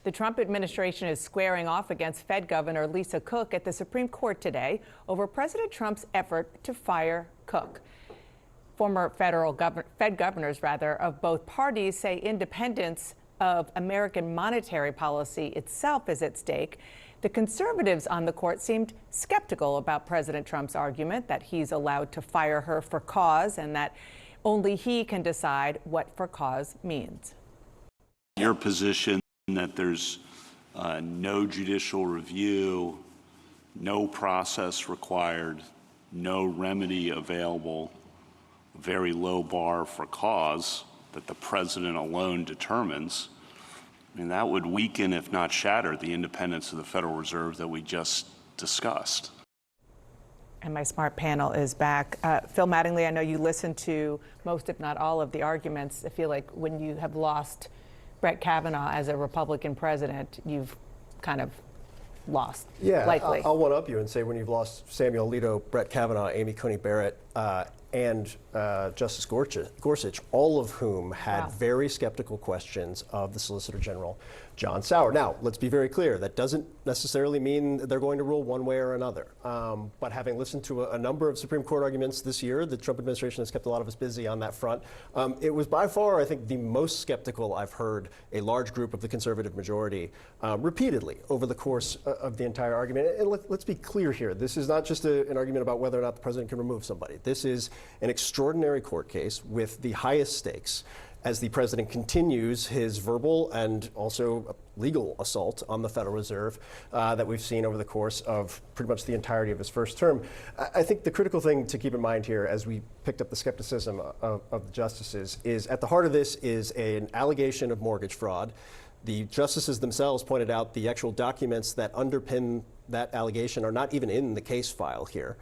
The Trump administration is squaring off against Fed Governor Lisa Cook at the Supreme Court today over President Trump's effort to fire Cook. Former Fed governors, of both parties say independence of American monetary policy itself is at stake. The conservatives on the court seemed skeptical about President Trump's argument that he's allowed to fire her for cause and that only he can decide what for cause means. Your position that there's no judicial review, no process required, no remedy available, very low bar for cause that the president alone determines, I mean, that would weaken, if not shatter, the independence of the Federal Reserve that we just discussed. And my smart panel is back. Phil Mattingly, I know you listened to most, if not all, of the arguments. I feel like when you have lost Brett Kavanaugh as a Republican president, you've kind of lost, likely. I'll one-up you and say when you've lost Samuel Alito, Brett Kavanaugh, Amy Coney Barrett, and Justice Gorsuch, all of whom had very skeptical questions of the Solicitor General, John Sauer. Now, let's be very clear. That doesn't necessarily mean they're going to rule one way or another. But having listened to a number of Supreme Court arguments this year, the Trump administration has kept a lot of us busy on that front. It was by far, I think, the most skeptical I've heard a large group of the conservative majority repeatedly over the course of the entire argument. And let's be clear here. This is not just an argument about whether or not the president can remove somebody. This is an extraordinary court case with the highest stakes as the president continues his verbal and also legal assault on the Federal Reserve that we've seen over the course of pretty much the entirety of his first term. I think the critical thing to keep in mind here as we picked up the skepticism of the justices is at the heart of this is an allegation of mortgage fraud. The justices themselves pointed out the actual documents that underpin that allegation are not even in the case file here.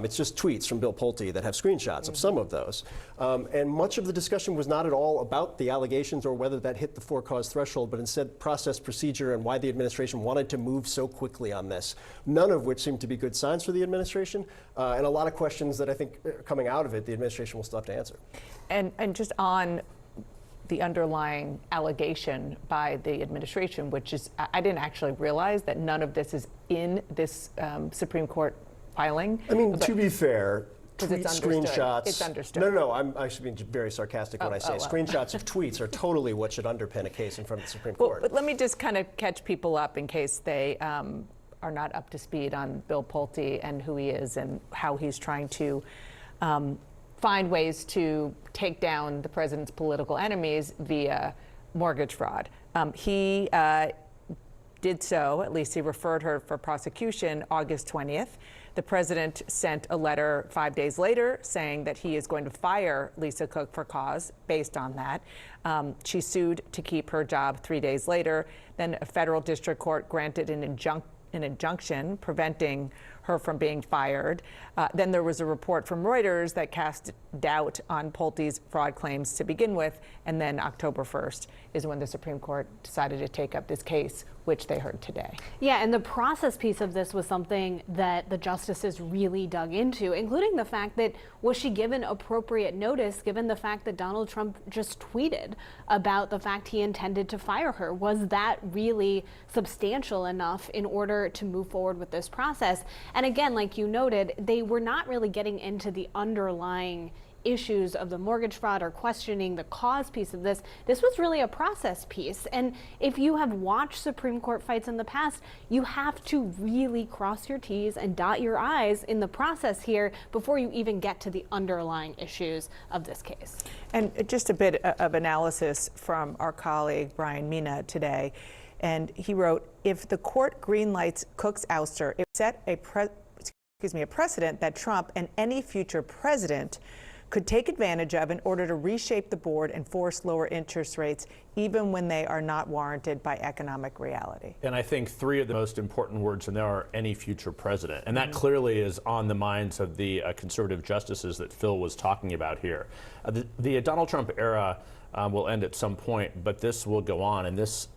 It's just tweets from Bill Pulte that have screenshots of some of those. And much of the discussion was not at all about the allegations or whether that hit the for-cause threshold, but instead process, procedure, and why the administration wanted to move so quickly on this, none of which seemed to be good signs for the administration, and a lot of questions that I think coming out of it, the administration will still have to answer. And just on the underlying allegation by the administration, which is, I didn't actually realize that none of this is in this Supreme Court filing. I mean, to be fair, tweet screenshots. It's understood. No, I'm actually being very sarcastic when I say screenshots of tweets are totally what should underpin a case in front of the Supreme Court. But let me just kind of catch people up in case they are not up to speed on Bill Pulte and who he is and how he's trying to find ways to take down the president's political enemies via mortgage fraud. He did so, at least he referred her for prosecution August 20th. The president sent a letter 5 days later saying that he is going to fire Lisa Cook for cause based on that. She sued to keep her job 3 days later. Then a federal district court granted an injunction preventing her from being fired. Then there was a report from Reuters that cast doubt on Pulte's fraud claims to begin with. And then October 1st is when the Supreme Court decided to take up this case, which they heard today. Yeah, and the process piece of this was something that the justices really dug into, including the fact that was she given appropriate notice given the fact that Donald Trump just tweeted about the fact he intended to fire her? Was that really substantial enough in order to move forward with this process? And again, like you noted, they were not really getting into the underlying issues of the mortgage fraud or questioning the cause piece of this. This was really a process piece. And if you have watched Supreme Court fights in the past, you have to really cross your T's and dot your I's in the process here before you even get to the underlying issues of this case. And just a bit of analysis from our colleague Brian Mina today. And he wrote, if the court greenlights Cook's ouster, it set a precedent that Trump and any future president could take advantage of in order to reshape the board and force lower interest rates, even when they are not warranted by economic reality. And I think three of the most important words in there are any future president. And that clearly is on the minds of the conservative justices that Phil was talking about here. The Donald Trump era will end at some point, but this will go on, and this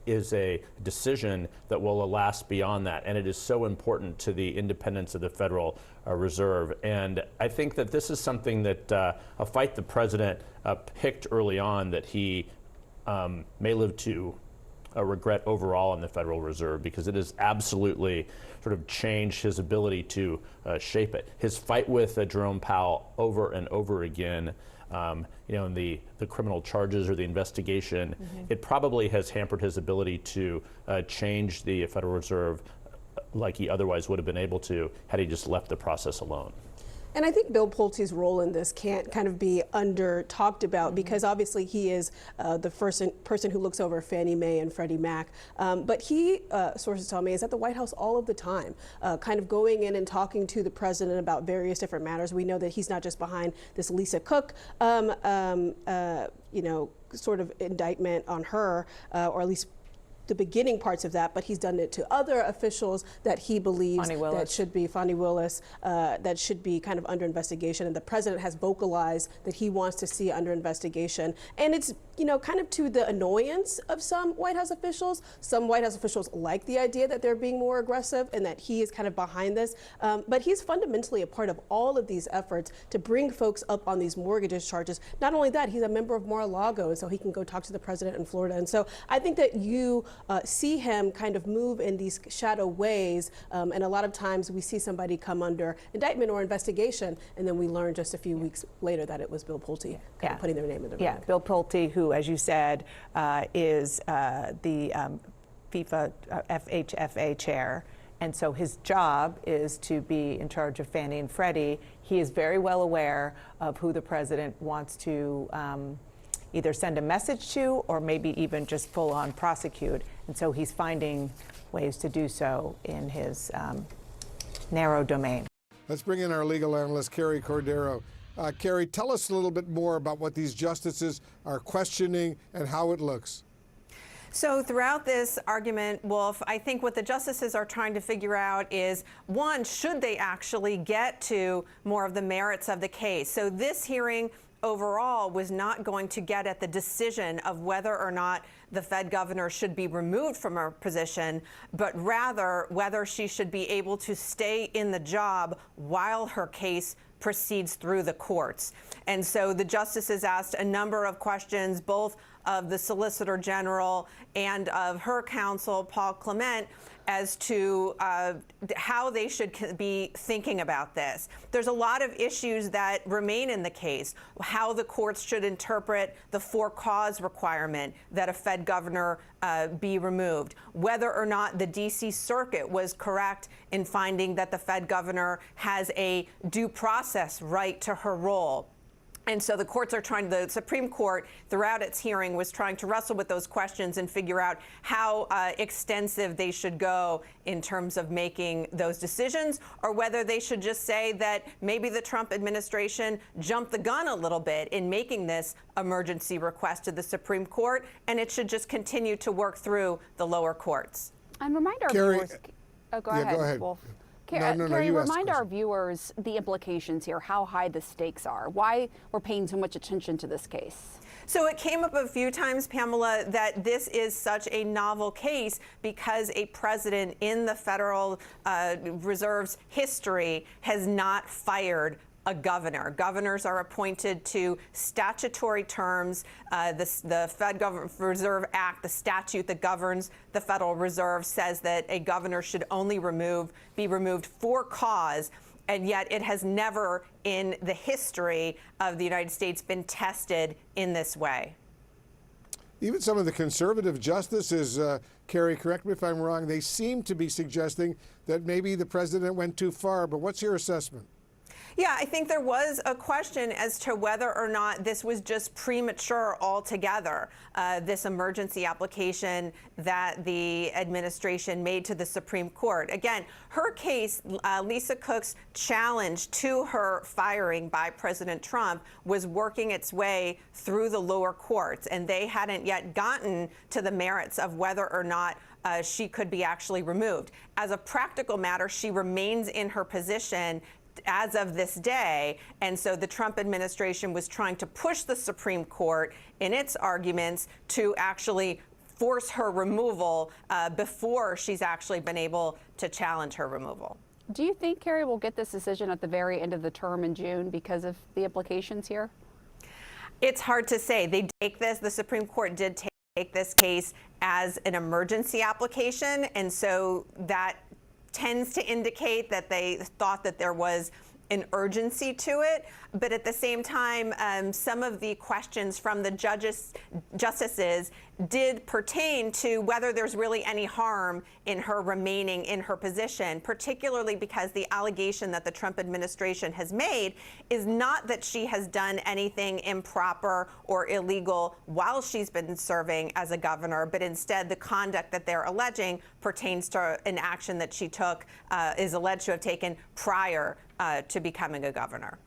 is a decision that will last beyond that, and it is so important to the independence of the Federal Reserve. And I think that this is something that a fight the president picked early on that he may live to regret overall in the Federal Reserve, because it has absolutely sort of changed his ability to shape it. His fight with Jerome Powell over and over again, in the criminal charges or the investigation, it probably has hampered his ability to change the Federal Reserve like he otherwise would have been able to had he just left the process alone. And I think Bill Pulte's role in this can't kind of be under talked about, because obviously he is the person who looks over Fannie Mae and Freddie Mac. But he, sources tell me, is at the White House all of the time, kind of going in and talking to the president about various different matters. We know that he's not just behind this Lisa Cook, sort of indictment on her, or at least the beginning parts of that, but he's done it to other officials that he believes that should be, Fonnie Willis, that should be kind of under investigation. And the president has vocalized that he wants to see under investigation. And it's, kind of to the annoyance of some White House officials. Some White House officials like the idea that they're being more aggressive and that he is kind of behind this. But he's fundamentally a part of all of these efforts to bring folks up on these mortgage charges. Not only that, he's a member of Mar-a-Lago, and so he can go talk to the president in Florida. And so I think that you see him kind of move in these shadow ways, and a lot of times we see somebody come under indictment or investigation, and then we learn just a few weeks later that it was Bill Pulte kind of putting their name in the ring. Bill Pulte, who, as you said, is the FIFA FHFA chair. And so his job is to be in charge of Fannie and Freddie. He is very well aware of who the president wants to either send a message to or maybe even just full on prosecute. And so he's finding ways to do so in his narrow domain. Let's bring in our legal analyst, Carrie Cordero. Carrie, tell us a little bit more about what these justices are questioning and how it looks. So throughout this argument, Wolf, I think what the justices are trying to figure out is, one, should they actually get to more of the merits of the case? So this hearing overall was not going to get at the decision of whether or not the Fed governor should be removed from her position, but rather whether she should be able to stay in the job while her case proceeds through the courts. And so the justices asked a number of questions, both of the Solicitor General and of her counsel, Paul Clement, as to how they should be thinking about this. There's a lot of issues that remain in the case. How the courts should interpret the for-cause requirement that a Fed governor be removed. Whether or not the D.C. Circuit was correct in finding that the Fed governor has a due process right to her role. And so the courts are the Supreme Court throughout its hearing was trying to wrestle with those questions and figure out how extensive they should go in terms of making those decisions, or whether they should just say that maybe the Trump administration jumped the gun a little bit in making this emergency request to the Supreme Court, and it should just continue to work through the lower courts. And remind our viewers. Oh, go ahead, Wolf. Carrie, remind our viewers the implications here, how high the stakes are, why we're paying so much attention to this case. So it came up a few times, Pamela, that this is such a novel case because a president in the Federal Reserve's history has not fired a governor. Governors are appointed to statutory terms. The Federal Reserve Act, the statute that governs the Federal Reserve, says that a governor should only be removed for cause, and yet it has never in the history of the United States been tested in this way. Even some of the conservative justices, Carrie, correct me if I'm wrong, they seem to be suggesting that maybe the president went too far, but what's your assessment? Yeah, I think there was a question as to whether or not this was just premature altogether, this emergency application that the administration made to the Supreme Court. Again, her case, Lisa Cook's challenge to her firing by President Trump, was working its way through the lower courts, and they hadn't yet gotten to the merits of whether or not she could be actually removed. As a practical matter, she remains in her position as of this day, and so the Trump administration was trying to push the Supreme Court in its arguments to actually force her removal before she's actually been able to challenge her removal. Do you think, Carrie, we'll get this decision at the very end of the term in June because of the implications here? It's hard to say. They take this, the Supreme Court did take take this case as an emergency application, and so that tends to indicate that they thought that there was an urgency to it. But at the same time, some of the questions from the justices did pertain to whether there's really any harm in her remaining in her position, particularly because the allegation that the Trump administration has made is not that she has done anything improper or illegal while she's been serving as a governor, but instead the conduct that they're alleging pertains to an action that she took, is alleged to have taken prior to becoming a governor.